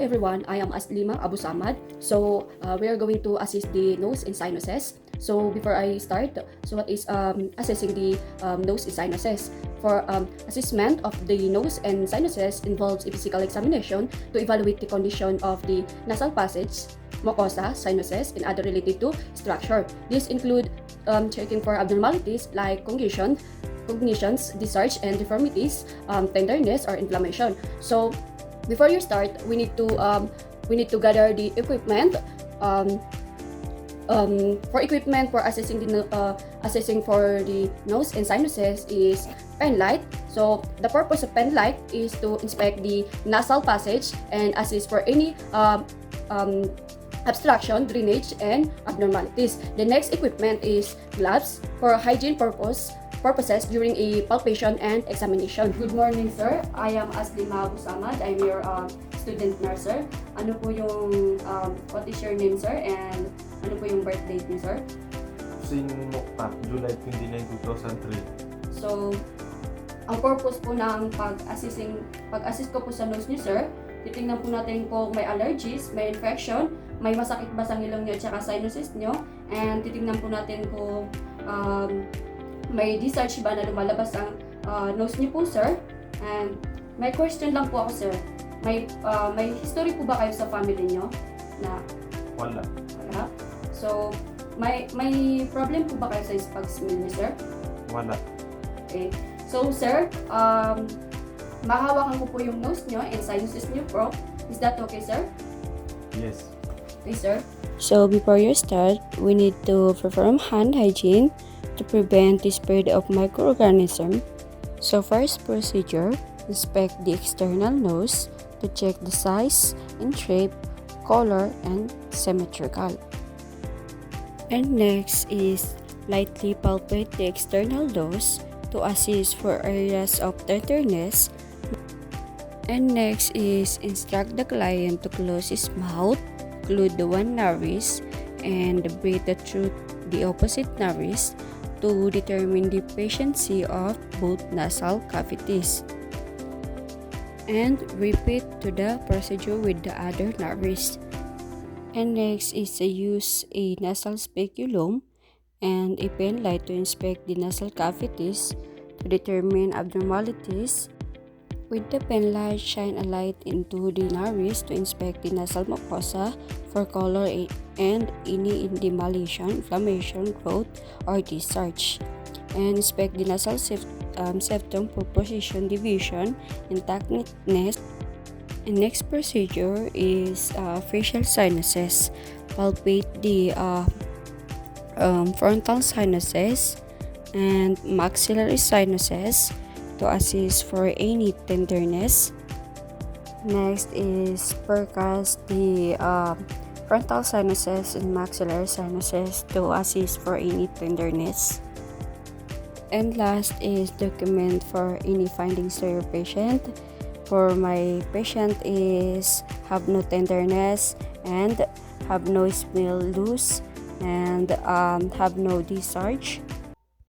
everyone, I am Aslima Abu Samad. So we are going to assess the nose and sinuses. So before I start, so what is assessing the nose and sinuses? For assessment of the nose and sinuses involves a physical examination to evaluate the condition of the nasal passage, mucosa, sinuses, and other related to structure. These include checking for abnormalities like congnitions, discharge, and deformities, tenderness, or inflammation. So before you start, we need to gather the equipment. For equipment for assessing for the nose and sinuses is pen light. So the purpose of pen light is to inspect the nasal passage and assess for any obstruction, drainage, and abnormalities. The next equipment is gloves for hygiene purposes during a palpation and examination. Good morning, sir. I am Aslima Abu Samad. I'm your student nurse, sir. Ano po yung, what is your name, sir? And ano po yung birth date niyo, sir? Sinmokta, July 29, 2003. So, ang purpose po ng pag-assist ko po sa nose niyo, sir, titingnan po natin kung may allergies, may infection, may masakit ba sa ngilong niyo at sinuses niyo, and titingnan po natin kung may discharge ba na lumalabas ang nose niyo po, sir. And may question lang po ako, sir. May history po ba kayo sa family niyo na Wala. wala? So, may problem po ba kayo sa pag-smell niyo, sir? Wala. Okay. So, sir, mahawakan ko po yung nose niyo and sinuses niyo, bro. Is that okay, sir? Yes. Okay, sir. So before you start, we need to perform hand hygiene to prevent the spread of microorganisms. So first procedure, inspect the external nose to check the size and shape, color, and symmetrical. And next is lightly palpate the external nose to assess for areas of tenderness. And next is instruct the client to close his mouth, include the one nares, and breathe through the opposite nares to determine the patency of both nasal cavities. And repeat to the procedure with the other nares. And next is to use a nasal speculum and a pen light to inspect the nasal cavities to determine abnormalities. With the pen light, shine a light into the nares to inspect the nasal mucosa for color and any indemolation, inflammation, growth, or discharge. And inspect the nasal septum for position, division, and intactness. And next procedure is facial sinuses. Palpate the frontal sinuses and maxillary sinuses to assess for any tenderness. Next is percuss the frontal sinuses and maxillary sinuses to assess for any tenderness. And last is document for any findings to your patient. For my patient is have no tenderness and have no smell loose and have no discharge.